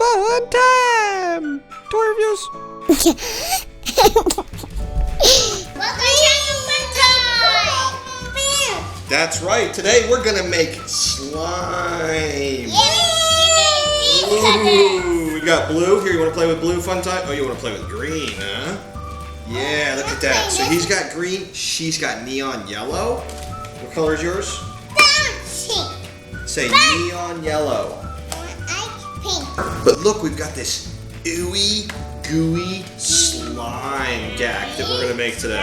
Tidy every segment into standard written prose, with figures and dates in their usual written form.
Fun time! Toy reviews. That's right. Today we're gonna make slime. Ooh, we got blue here. You want to play with blue? Fun time. Oh, you want to play with green, huh? Yeah, look at that. So he's got green. She's got neon yellow. What color is yours? Say neon yellow. Pink. But look, we've got this ooey, gooey slime gag that we're gonna make today.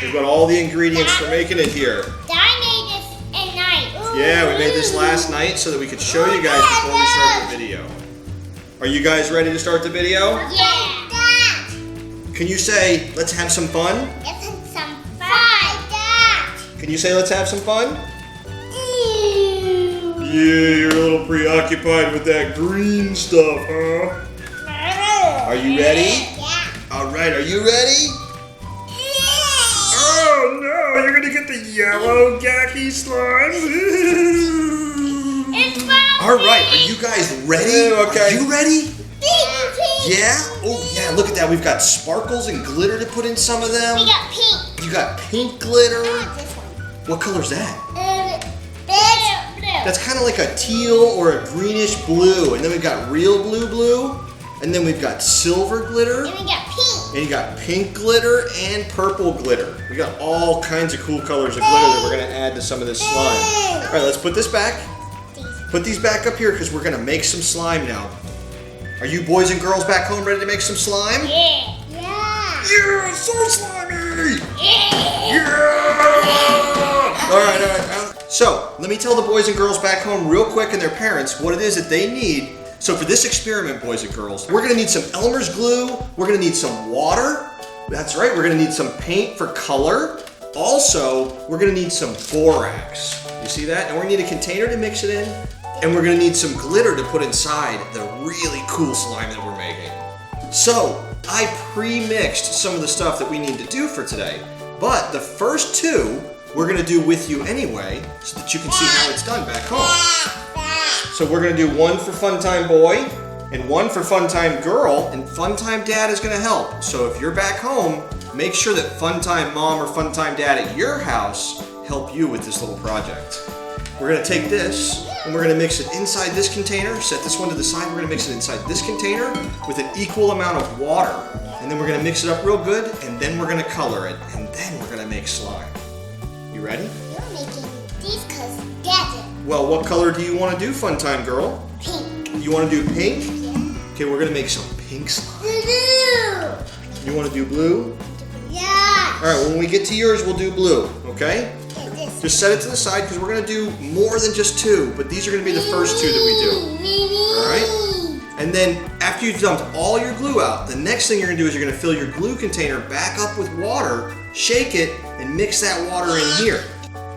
We've got all the ingredients for making it here. I made this at night. Yeah, we made this last night so that we could show you guys before we start the video. Are you guys ready to start the video? Yeah. Can you say, let's have some fun? Let's have some fun. Can you say, let's have some fun? Yeah, you're a little preoccupied with that green stuff, huh? Are you ready? Yeah. All right, are you ready? Oh no, you're gonna get the yellow gacky slime. It's fun. All right, are you guys ready? Okay. Are you ready? Pink. Yeah? Oh yeah, look at that. We've got sparkles and glitter to put in some of them. We got pink. You got pink glitter. This one. What color's that? Blue. That's kind of like a teal or a greenish blue. And then we've got real blue. And then we've got silver glitter. And we got pink. And you got pink glitter and purple glitter. We got all kinds of cool colors of glitter that we're gonna add to some of this slime. All right, let's put this back. Put these back up here because we're gonna make some slime now. Are you boys and girls back home ready to make some slime? Yeah. Yeah. Yeah, so slimy! Yeah. All right. So, let me tell the boys and girls back home real quick and their parents what it is that they need. So for this experiment, boys and girls, we're gonna need some Elmer's glue, we're gonna need some water, that's right, we're gonna need some paint for color. Also, we're gonna need some borax. You see that? And we're gonna need a container to mix it in, and we're gonna need some glitter to put inside the really cool slime that we're making. So, I pre-mixed some of the stuff that we need to do for today, but the first two, we're gonna do with you anyway, so that you can see how it's done back home. So we're gonna do one for FunTime Boy and one for FunTime Girl, and FunTime Dad is gonna help. So if you're back home, make sure that FunTime Mom or FunTime Dad at your house help you with this little project. We're gonna take this and we're gonna mix it inside this container, set this one to the side, we're gonna mix it inside this container with an equal amount of water. And then we're gonna mix it up real good, and then we're gonna color it, and then we're gonna make slime. You ready? You're making these because Dad did. Well, what color do you want to do, FunTime Girl? Pink. You want to do pink? Yeah. Okay, we're going to make some pink slime. Blue. You want to do blue? Yeah. All right, when we get to yours, we'll do blue, okay? This. Just set it to the side because we're going to do more than just two, but these are going to be the first two that we do. All right? And then after you've dumped all your glue out, the next thing you're going to do is you're going to fill your glue container back up with water, shake it, and mix that water in here.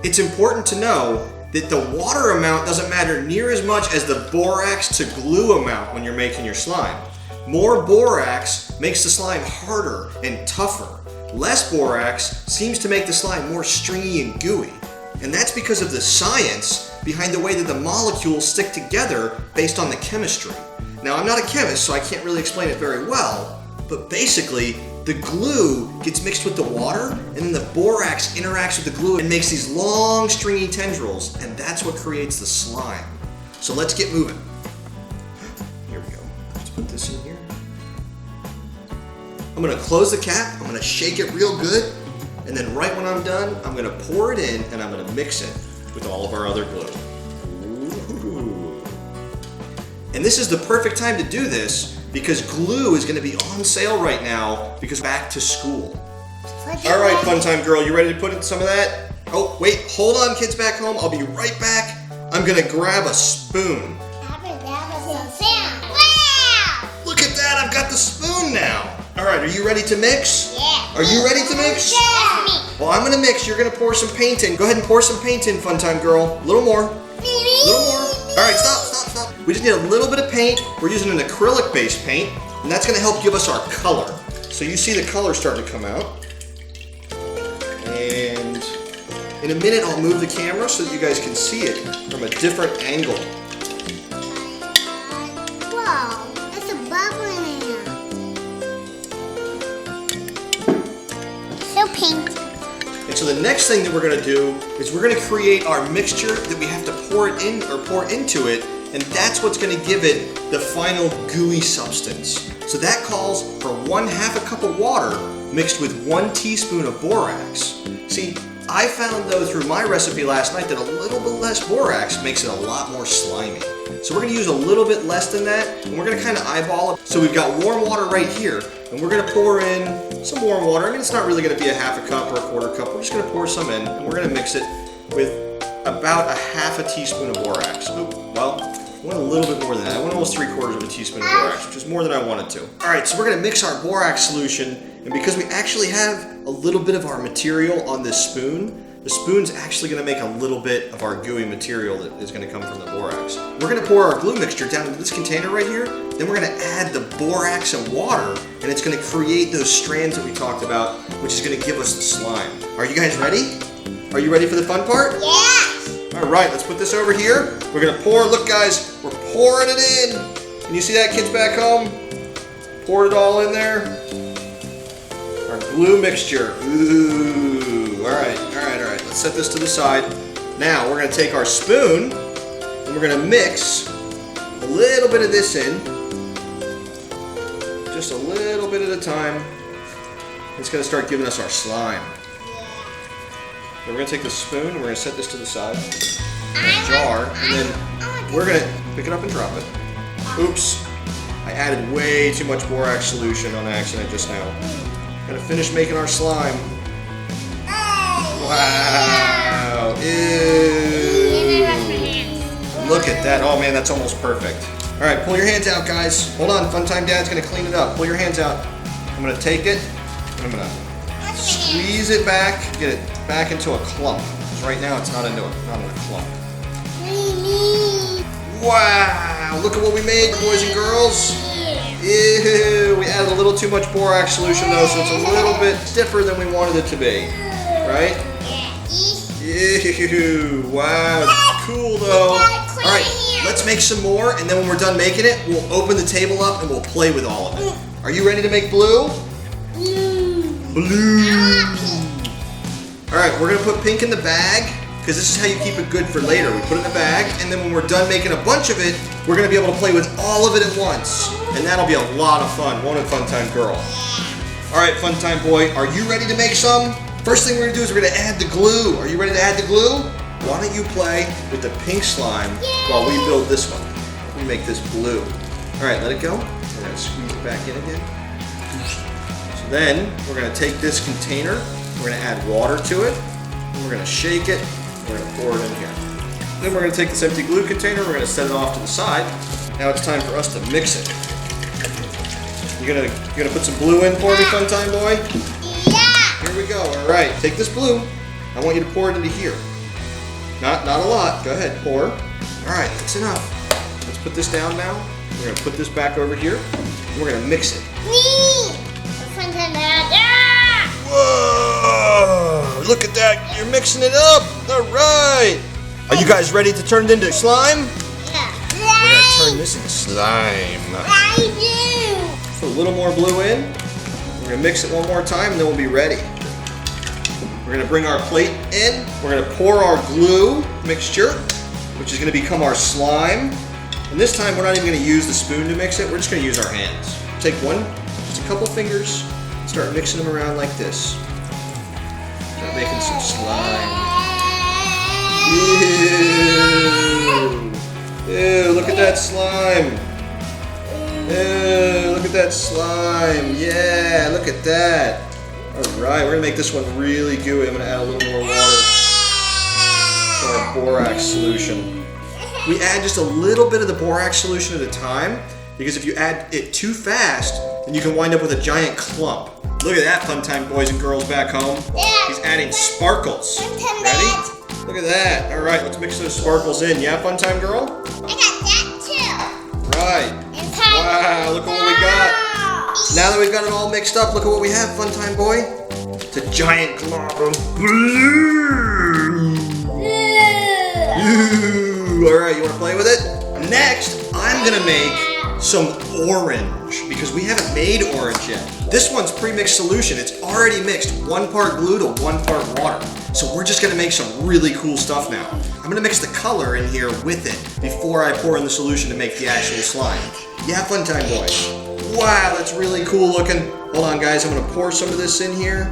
It's important to know that the water amount doesn't matter near as much as the borax to glue amount when you're making your slime. More borax makes the slime harder and tougher. Less borax seems to make the slime more stringy and gooey. And that's because of the science behind the way that the molecules stick together based on the chemistry. Now, I'm not a chemist, so I can't really explain it very well, but basically, the glue gets mixed with the water, and then the borax interacts with the glue and makes these long, stringy tendrils, and that's what creates the slime. So let's get moving. Here we go. Let's put this in here. I'm gonna close the cap, I'm gonna shake it real good, and then right when I'm done, I'm gonna pour it in, and I'm gonna mix it with all of our other glue. Ooh. And this is the perfect time to do this, because glue is going to be on sale right now because back to school. All right, FunTime Girl, you ready to put in some of that? Oh, wait, hold on, kids back home. I'll be right back. I'm going to grab a spoon. Wow! Look at that, I've got the spoon now. All right, are you ready to mix? Yeah. Are you ready to mix? That's me. Well, I'm going to mix. You're going to pour some paint in. Go ahead and pour some paint in, FunTime Girl. A little more. A little more. All right, stop. We just need a little bit of paint. We're using an acrylic-based paint, and that's gonna help give us our color. So you see the color starting to come out. And in a minute, I'll move the camera so that you guys can see it from a different angle. Wow, that's pink. And so the next thing that we're gonna do is we're gonna create our mixture that we have to pour it in or pour into it, and that's what's gonna give it the final gooey substance. So that calls for 1/2 cup of water mixed with 1 teaspoon of borax. See, I found though through my recipe last night that a little bit less borax makes it a lot more slimy. So we're gonna use a little bit less than that, and we're gonna kind of eyeball it. So we've got warm water right here, and we're gonna pour in some warm water. I mean, it's not really gonna be a 1/2 cup or a 1/4 cup. We're just gonna pour some in, and we're gonna mix it with about 1/2 teaspoon of borax. Well, I went a little bit more than that. I went almost 3/4 of a teaspoon of borax, which is more than I wanted to. All right, so we're gonna mix our borax solution, and because we actually have a little bit of our material on this spoon, the spoon's actually gonna make a little bit of our gooey material that is gonna come from the borax. We're gonna pour our glue mixture down into this container right here, then we're gonna add the borax and water, and it's gonna create those strands that we talked about, which is gonna give us the slime. Are you guys ready? Are you ready for the fun part? Yes. All right, let's put this over here. We're gonna pour, look guys, we're pouring it in. Can you see that, kids back home? Poured it all in there. Our glue mixture. Ooh, all right. Let's set this to the side. Now we're gonna take our spoon and we're gonna mix a little bit of this in. Just a little bit at a time. It's gonna start giving us our slime. Then we're gonna take the spoon and we're gonna set this to the side in a jar, and then we're gonna pick it up and drop it. Oops, I added way too much borax solution on accident just now. Gonna finish making our slime. Wow, ew. Look at that, oh man, that's almost perfect. All right, pull your hands out, guys. Hold on, FunTime Dad's gonna clean it up. Pull your hands out. I'm gonna take it, and I'm gonna squeeze it back, get it back into a clump. Because right now it's not in a clump. Wow, look at what we made, boys and girls. Ew, we added a little too much borax solution though, so it's a little bit stiffer than we wanted it to be. Right? Ew, wow, it's cool though. All right, let's make some more, and then when we're done making it, we'll open the table up and we'll play with all of it. Are you ready to make blue? Blue. All right, we're gonna put pink in the bag, because this is how you keep it good for later. We put it in a bag, and then when we're done making a bunch of it, we're gonna be able to play with all of it at once. And that'll be a lot of fun, won't it, FunTime Girl? All right, FunTime Boy, are you ready to make some? First thing we're gonna do is we're gonna add the glue. Are you ready to add the glue? Why don't you play with the pink slime while we build this one? We make this blue. All right, let it go. We're gonna squeeze it back in again. So then we're gonna take this container, we're gonna add water to it, and we're gonna shake it, we're gonna pour it in here. Then we're gonna take this empty glue container, we're gonna set it off to the side. Now it's time for us to mix it. You gonna put some blue in for me, FunTime Boy? Yeah. Here we go. All right, take this blue. I want you to pour it into here. Not a lot. Go ahead, pour. All right, that's enough. Let's put this down now. We're gonna put this back over here, and we're gonna mix it. Me. Whoa! Look at that. You're mixing it up. All right. Are you guys ready to turn it into slime? Yeah. We're gonna turn this into slime. I do. Put a little more blue in. We're gonna mix it one more time, and then we'll be ready. We're gonna bring our plate in. We're gonna pour our glue mixture, which is gonna become our slime. And this time, we're not even gonna use the spoon to mix it. We're just gonna use our hands. Take just a couple fingers, start mixing them around like this. Start making some slime. Ew. Ew, look at that slime. Ew, look at that slime. Yeah, look at that. All right, we're gonna make this one really gooey. I'm gonna add a little more water to our borax solution. We add just a little bit of the borax solution at a time, because if you add it too fast, then you can wind up with a giant clump. Look at that, FunTime boys and girls back home. He's adding sparkles. Ready? Look at that. All right, let's mix those sparkles in. Yeah, FunTime girl? I got that too. Right. Wow, look at what we got. Now that we've got it all mixed up, look at what we have, FunTime boy. It's a giant glob of blue. All right, you want to play with it? Next, I'm gonna make some orange. because we haven't made orange yet. This one's pre-mixed solution. It's already mixed 1 part glue to 1 part water. So we're just gonna make some really cool stuff now. I'm gonna mix the color in here with it before I pour in the solution to make the actual slime. Yeah, FunTime boys. Wow, that's really cool looking. Hold on guys, I'm gonna pour some of this in here.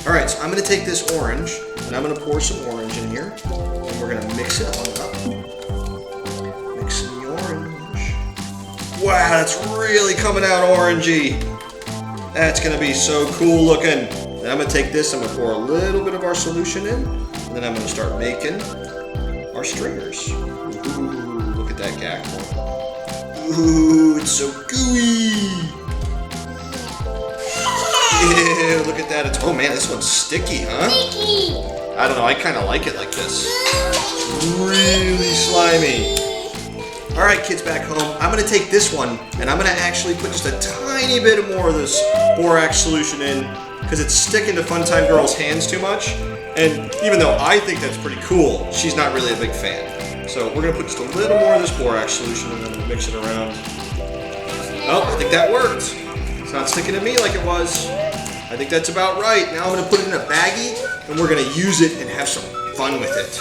All right, so I'm gonna take this orange and I'm gonna pour some orange in here. And we're gonna mix it all up. Mix in the orange. Wow, that's really coming out orangey. That's gonna be so cool looking. Then I'm gonna take this, I'm gonna pour a little bit of our solution in, and then I'm gonna start making our stringers. Ooh, look at that gack. Ooh, it's so gooey. Ew, look at that. It's, oh man, this one's sticky, huh? Sticky. I don't know, I kind of like it like this. Really slimy. All right, kids back home, I'm gonna take this one and I'm gonna actually put just a tiny bit more of this borax solution in because it's sticking to FunTime Girl's hands too much. And even though I think that's pretty cool, she's not really a big fan. So we're gonna put just a little more of this borax solution and then mix it around. Oh, I think that worked. It's not sticking to me like it was. I think that's about right. Now I'm gonna put it in a baggie and we're gonna use it and have some fun with it.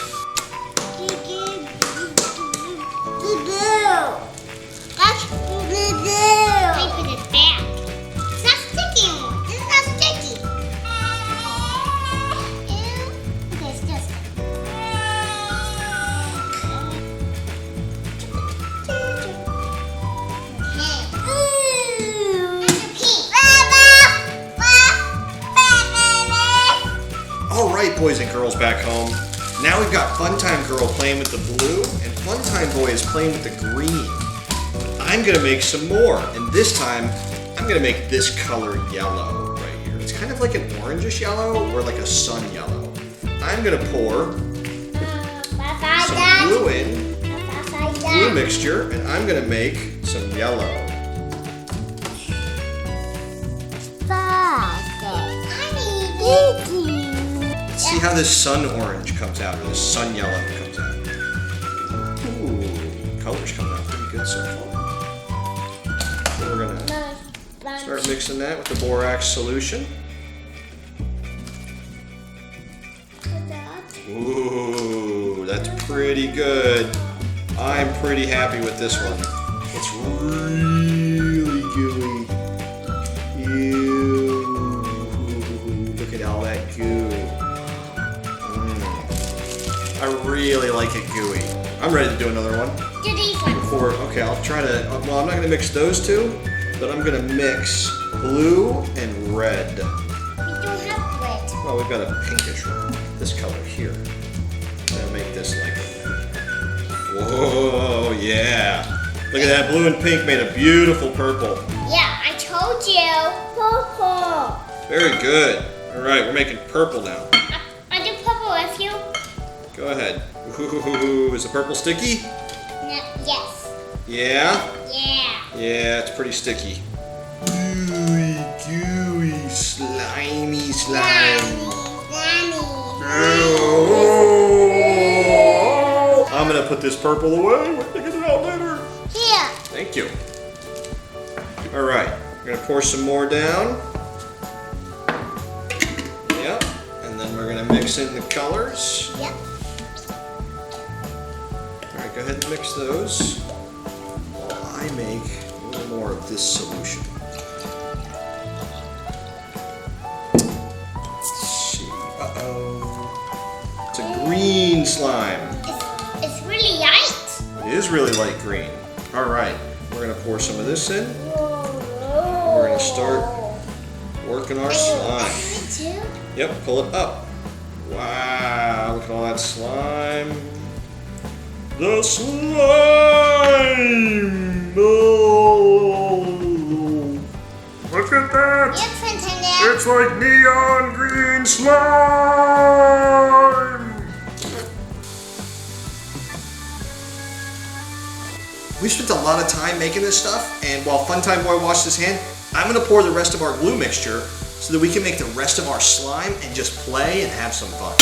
That's I put it back. It's not sticky anymore. It's not sticky. Okay, it's just. All right, boys and girls back home. Now we've got FunTime Girl playing with the blue and FunTime Boy is playing with the green. I'm gonna make some more, and this time I'm gonna make this color yellow right here. It's kind of like an orangish yellow or like a sun yellow. I'm gonna pour some glue in, glue mixture, and I'm gonna make some yellow. See how this sun orange comes out, or this sun yellow comes out. Ooh, color's coming out pretty good so far. So we're gonna start mixing that with the borax solution. Ooh, that's pretty good. I'm pretty happy with this one. It's really gooey. Ew, look at all that goo. I really like it gooey. I'm ready to do another one. Do these ones. Okay, I'll try to, well, I'm not gonna mix those two, but I'm gonna mix blue and red. We don't have red. Well, we've got a pinkish one, this color here. I'm gonna make this like, whoa, yeah. Look at that, blue and pink made a beautiful purple. Yeah, I told you. Purple. Very good. All right, we're making purple now. I do purple with you. Go ahead. Ooh, is the purple sticky? No, yes. Yeah? Yeah. Yeah, it's pretty sticky. Gooey, gooey, slimy slime. Oh. I'm gonna put this purple away. We're gonna get it out later. Here. Thank you. All right, we're gonna pour some more down. Yep, and then we're gonna mix in the colors. Yep. All right, go ahead and mix those while I make a little more of this solution. Let's see. Uh-oh. It's a green slime. It's really light. It is really light green. All right, we're gonna pour some of this in. We're gonna start working our slime. Too? Yep, pull it up. Wow, look at all that slime. The slime! Oh. Look at that! Yep, FunTime. It's like neon green slime! We spent a lot of time making this stuff, and while FunTime Boy washed his hand, I'm gonna pour the rest of our glue mixture so that we can make the rest of our slime and just play and have some fun.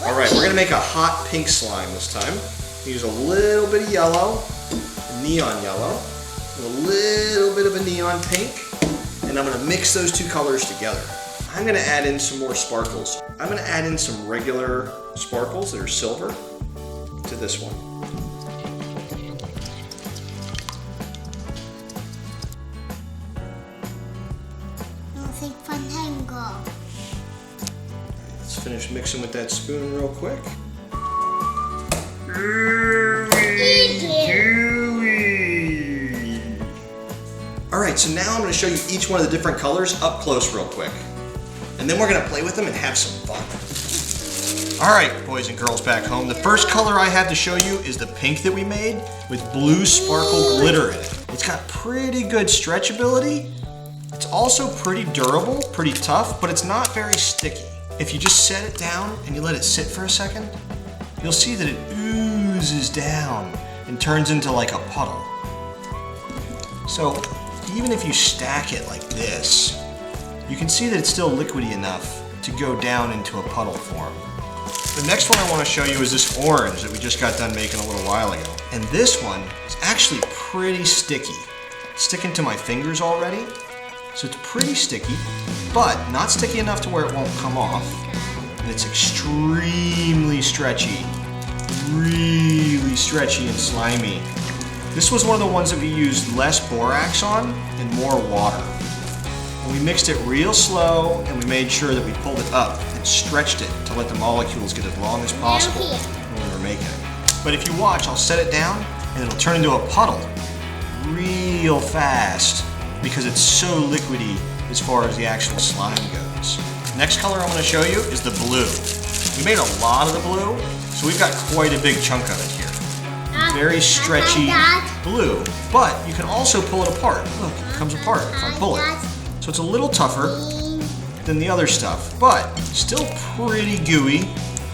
All right, we're gonna make a hot pink slime this time. Use a little bit of yellow, neon yellow. a little bit of a neon pink, and I'm gonna mix those two colors together. I'm gonna add in some more sparkles. I'm gonna add in some regular sparkles that are silver to this one. I'll take FunTime go. Let's finish mixing with that spoon real quick. Gooey. All right, so now I'm gonna show you each one of the different colors up close real quick. And then we're gonna play with them and have some fun. All right, boys and girls back home, the first color I have to show you is the pink that we made with blue sparkle glitter in it. It's got pretty good stretchability. It's also pretty durable, pretty tough, but it's not very sticky. If you just set it down and you let it sit for a second, you'll see that it oozes down and turns into like a puddle. So even if you stack it like this, you can see that it's still liquidy enough to go down into a puddle form. The next one I want to show you is this orange that we just got done making a little while ago. And this one is actually pretty sticky. It's sticking to my fingers already. So it's pretty sticky, but not sticky enough to where it won't come off. And it's extremely stretchy, really stretchy and slimy. This was one of the ones that we used less borax on and more water. And we mixed it real slow and we made sure that we pulled it up and stretched it to let the molecules get as long as possible when we were making it. But if you watch, I'll set it down and it'll turn into a puddle real fast because it's so liquidy as far as the actual slime goes. Next color I want to show you is the blue. We made a lot of the blue, so we've got quite a big chunk of it here. Very stretchy blue, but you can also pull it apart. Look, it comes apart if I pull it. So it's a little tougher than the other stuff, but still pretty gooey.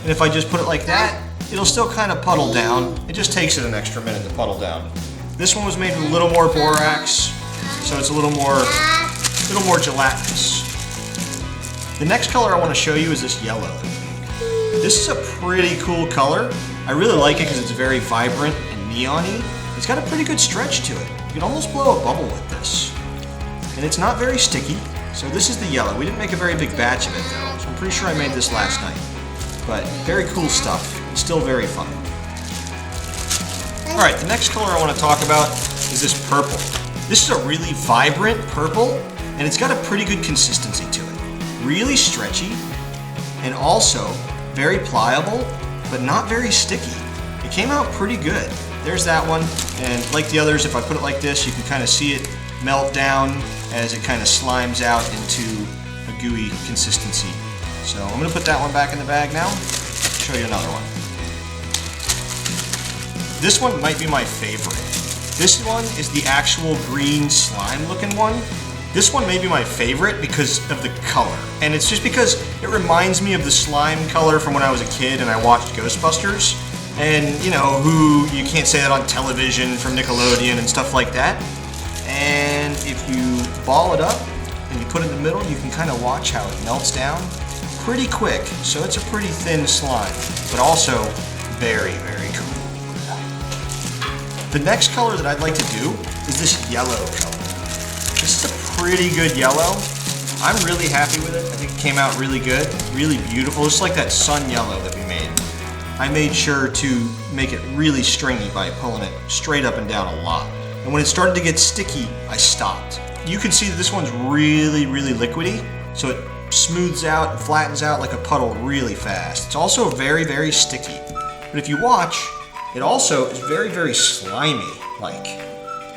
And if I just put it like that, it'll still kind of puddle down. It just takes it an extra minute to puddle down. This one was made with a little more borax, so it's a little more gelatinous. The next color I want to show you is this yellow. This is a pretty cool color. I really like it because it's very vibrant and neon-y. It's got a pretty good stretch to it. You can almost blow a bubble with this. And it's not very sticky. So this is the yellow. We didn't make a very big batch of it though, so I'm pretty sure I made this last night. But very cool stuff. It's still very fun. All right, the next color I want to talk about is this purple. This is a really vibrant purple, and it's got a pretty good consistency to it. Really stretchy, and also very pliable, but not very sticky. It came out pretty good. There's that one, and like the others, if I put it like this, you can kind of see it melt down as it kind of slimes out into a gooey consistency. So I'm gonna put that one back in the bag now. Show you another one. This one might be my favorite. This one is the actual green slime looking one. This one may be my favorite because of the color. And it's just because it reminds me of the slime color from when I was a kid and I watched Ghostbusters. And you know, you can't say that on television from Nickelodeon and stuff like that. And if you ball it up and you put it in the middle, you can kind of watch how it melts down pretty quick. So it's a pretty thin slime, but also very, very cool. The next color that I'd like to do is this yellow color. This is a pretty good yellow. I'm really happy with it. I think it came out really good, really beautiful. Just like that sun yellow that we made. I made sure to make it really stringy by pulling it straight up and down a lot. And when it started to get sticky, I stopped. You can see that this one's really, really liquidy, so it smooths out and flattens out like a puddle really fast. It's also very, very sticky. But if you watch, it also is very, very slimy-like.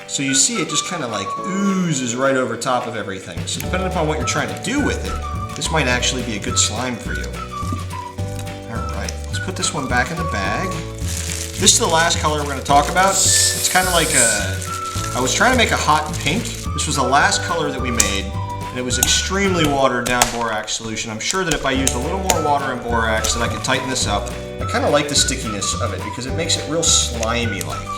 So you see it just kind of like oozes right over top of everything. So depending upon what you're trying to do with it, this might actually be a good slime for you. All right, let's put this one back in the bag. This is the last color we're going to talk about. It's kind of like I was trying to make a hot pink. This was the last color that we made, and it was extremely watered down borax solution. I'm sure that if I used a little more water and borax, that I could tighten this up. I kind of like the stickiness of it because it makes it real slimy-like.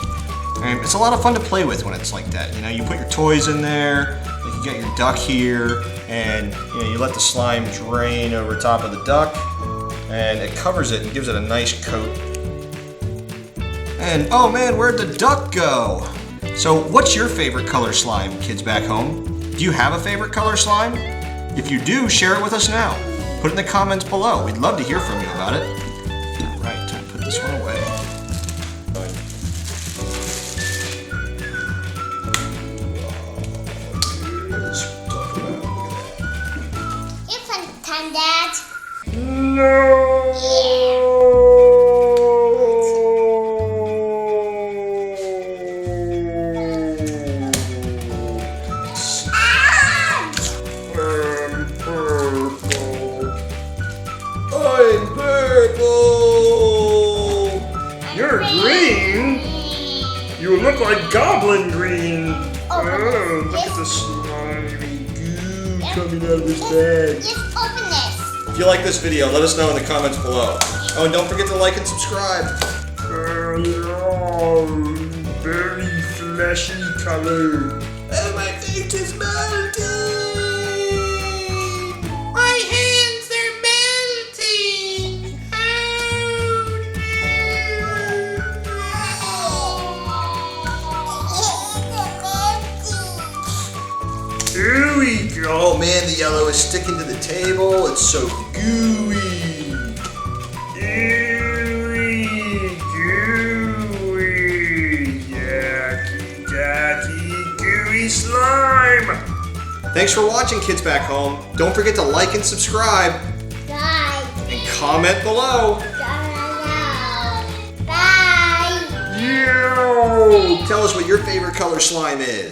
And it's a lot of fun to play with when it's like that. You know, you put your toys in there, like you got your duck here, and you let the slime drain over top of the duck, and it covers it and gives it a nice coat. And oh man, where'd the duck go? So what's your favorite color slime, kids back home? Do you have a favorite color slime? If you do, share it with us now. Put it in the comments below. We'd love to hear from you about it. All right, time to put this one away. It's fun time, Dad. No! I'm purple! You're green? You look like goblin green! Oh, look at the slimy goo coming out of his bag. Just open this. If you like this video, let us know in the comments below. Oh, and don't forget to like and subscribe. Very fleshy color. Oh, my face is melting! My hands are melting! Gooey! Oh man, the yellow is sticking to the table. It's so gooey. Gooey, gooey. Yucky, yucky, gooey slime. Thanks for watching, kids back home. Don't forget to like and subscribe. Bye. And comment below. Bye. Yo! Tell us what your favorite color slime is.